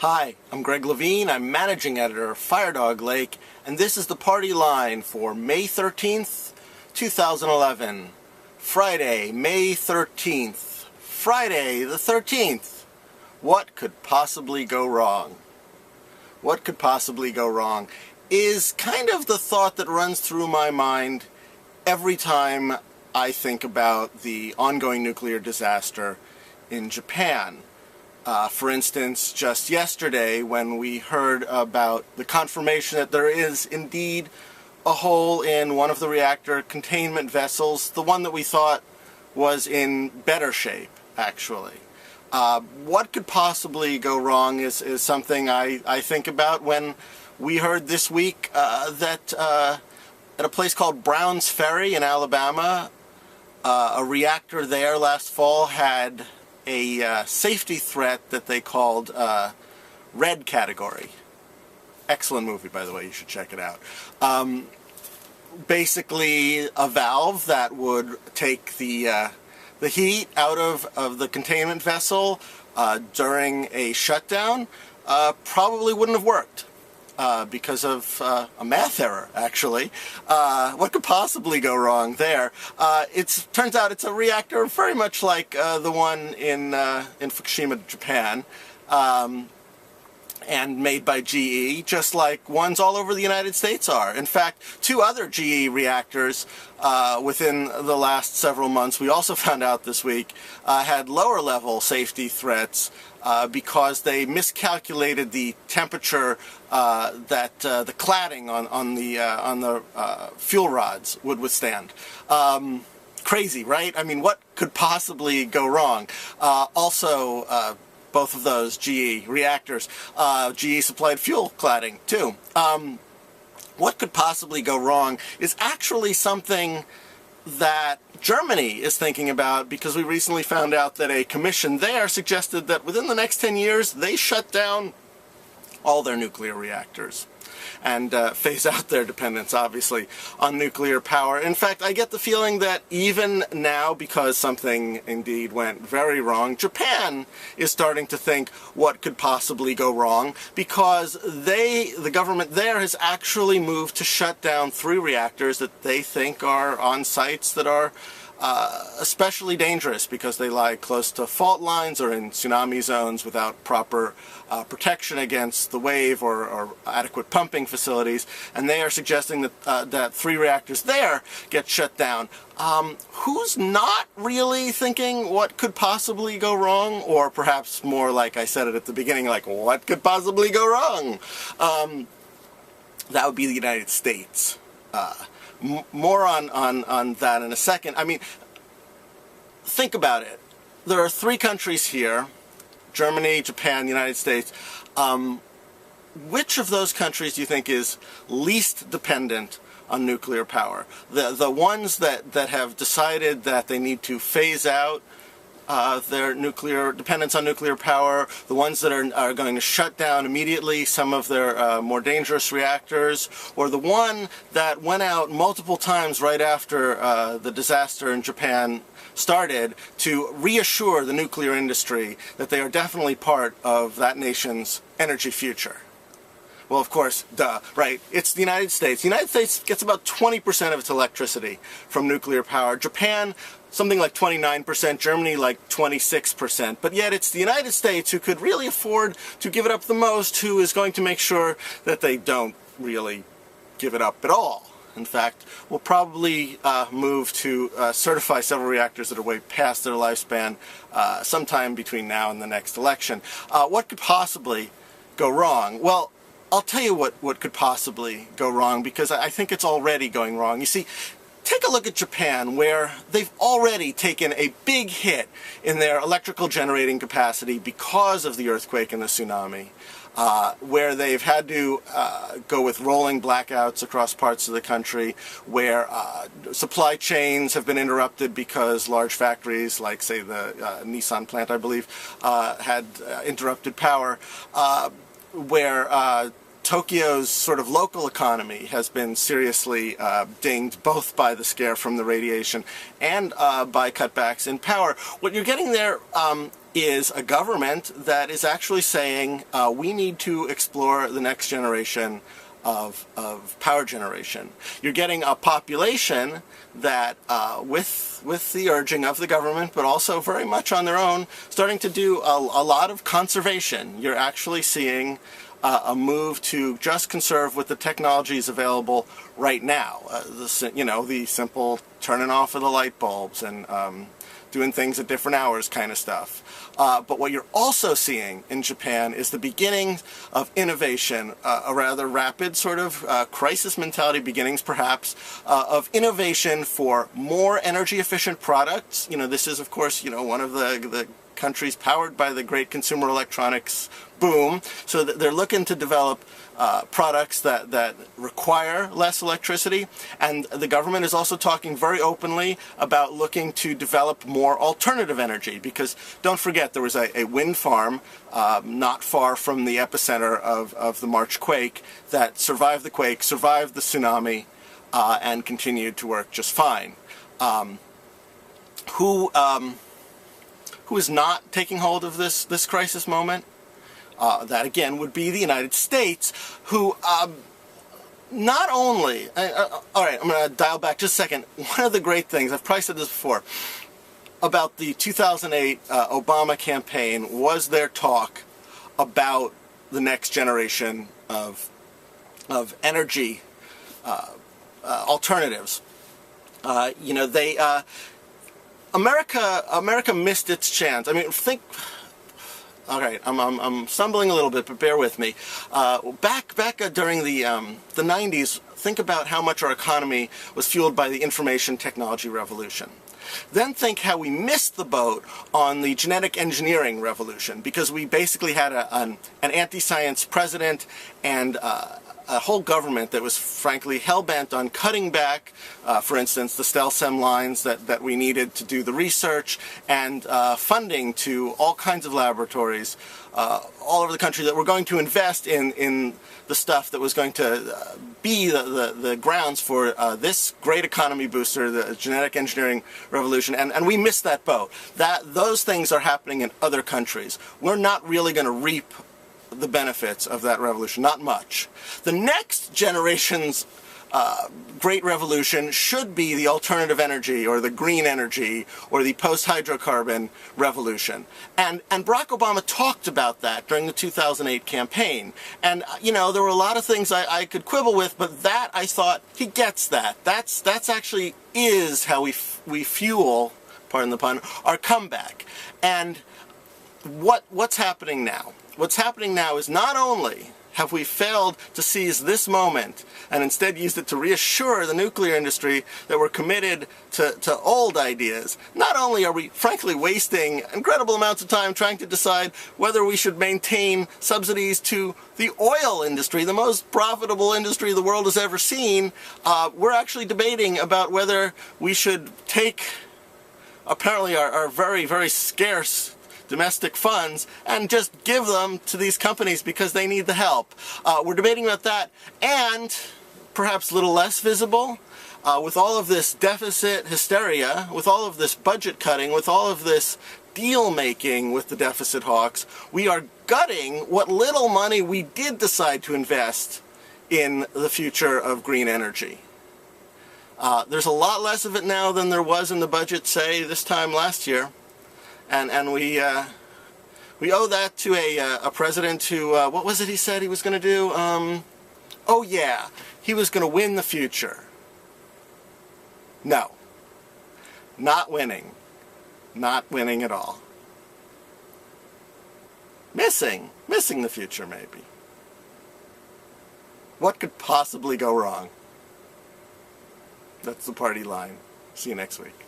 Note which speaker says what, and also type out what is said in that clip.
Speaker 1: Hi, I'm Greg Levine. I'm managing editor of Firedog Lake, and this is the party line for May 13th, 2011. Friday, May 13th. Friday the 13th. What could possibly go wrong? What could possibly go wrong is kind of the thought that runs through my mind every time I think about the ongoing nuclear disaster in Japan. For instance, just yesterday when we heard about the confirmation that there is indeed a hole in one of the reactor containment vessels, the one that we thought was in better shape, actually. What could possibly go wrong is something I think about when we heard this week that at a place called Browns Ferry in Alabama, a reactor there last fall had a safety threat that they called red category. Excellent movie, by the way. You should check it out. Basically, a valve that would take the heat out of the containment vessel during a shutdown probably wouldn't have worked. Because of a math error, actually. What could possibly go wrong there? It turns out it's a reactor very much like the one in Fukushima, Japan, and made by GE, just like ones all over the United States are. In fact, two other GE reactors within the last several months, we also found out this week, had lower level safety threats because they miscalculated the temperature that the cladding on the fuel rods would withstand. Crazy, right? I mean, what could possibly go wrong? Also, both of those GE reactors, GE supplied fuel cladding too. What could possibly go wrong is actually something that Germany is thinking about, because we recently found out that a commission there suggested that within the next 10 years they shut down all their nuclear reactors and phase out their dependence, obviously, on nuclear power. In fact, I get the feeling that even now, because something indeed went very wrong, Japan is starting to think what could possibly go wrong, because the government there has actually moved to shut down 3 reactors that they think are on sites that are especially dangerous because they lie close to fault lines or in tsunami zones without proper protection against the wave or adequate pumping facilities, and they are suggesting that that 3 reactors there get shut down. Who's not really thinking what could possibly go wrong, or perhaps more like I said it at the beginning, like what could possibly go wrong? That would be the United States. More on that in a second. I mean, think about it. There are 3 countries here, Germany, Japan, the United States. Which of those countries do you think is least dependent on nuclear power? The ones that have decided that they need to phase out their nuclear dependence on nuclear power, the ones that are going to shut down immediately some of their more dangerous reactors, or the one that went out multiple times right after the disaster in Japan started to reassure the nuclear industry that they are definitely part of that nation's energy future. Well, of course, duh, right? It's the United States. The United States gets about 20% of its electricity from nuclear power. Japan, something like 29%, Germany like 26%. But yet it's the United States who could really afford to give it up the most, who is going to make sure that they don't really give it up at all. In fact, we'll probably move to certify several reactors that are way past their lifespan sometime between now and the next election. What could possibly go wrong? Well, I'll tell you what could possibly go wrong, because I think it's already going wrong. You see, take a look at Japan, where they've already taken a big hit in their electrical generating capacity because of the earthquake and the tsunami, where they've had to go with rolling blackouts across parts of the country, where supply chains have been interrupted because large factories, like, say, the Nissan plant, I believe, had interrupted power, where Tokyo's sort of local economy has been seriously dinged both by the scare from the radiation and by cutbacks in power. What you're getting there is a government that is actually saying we need to explore the next generation of power generation. You're getting a population that, with the urging of the government, but also very much on their own, starting to do a lot of conservation. You're actually seeing a move to just conserve with the technologies available right now. The simple turning off of the light bulbs and doing things at different hours kind of stuff. But what you're also seeing in Japan is the beginnings of innovation, a rather rapid sort of crisis mentality beginnings perhaps, of innovation for more energy efficient products. This is of course, one of the countries powered by the great consumer electronics boom. So they're looking to develop products that require less electricity, and the government is also talking very openly about looking to develop more alternative energy, because don't forget there was a wind farm not far from the epicenter of the March quake that survived the quake, survived the tsunami, and continued to work just fine. Who is not taking hold of this crisis moment? That again would be the United States, who not only, all right, I'm going to dial back just a second. One of the great things, I've probably said this before, about the 2008 Obama campaign was their talk about the next generation of energy alternatives. America missed its chance. I mean, think. Okay, I'm stumbling a little bit, but bear with me. Back during the 90s, think about how much our economy was fueled by the information technology revolution. Then think how we missed the boat on the genetic engineering revolution, because we basically had an anti-science president and a whole government that was frankly hell-bent on cutting back, for instance, the STELSEM lines that we needed to do the research, and funding to all kinds of laboratories all over the country that were going to invest in the stuff that was going to be the grounds for this great economy booster, the genetic engineering revolution, and we missed that boat. Those things are happening in other countries. We're not really going to reap the benefits of that revolution, not much. The next generation's great revolution should be the alternative energy, or the green energy, or the post-hydrocarbon revolution. And Barack Obama talked about that during the 2008 campaign. And, there were a lot of things I could quibble with, but that, I thought, he gets that. That's actually is how we fuel, pardon the pun, our comeback. And what's happening now? What's happening now is not only have we failed to seize this moment and instead used it to reassure the nuclear industry that we're committed to old ideas, not only are we frankly wasting incredible amounts of time trying to decide whether we should maintain subsidies to the oil industry, the most profitable industry the world has ever seen, we're actually debating about whether we should take apparently our very, very scarce domestic funds and just give them to these companies because they need the help. We're debating about that, and perhaps a little less visible, with all of this deficit hysteria, with all of this budget cutting, with all of this deal making with the deficit hawks, we are gutting what little money we did decide to invest in the future of green energy. There's a lot less of it now than there was in the budget, say, this time last year. And we owe that to a president who, what was it he said he was going to do? Oh yeah, he was going to win the future. No. Not winning. Not winning at all. Missing the future maybe. What could possibly go wrong? That's the party line. See you next week.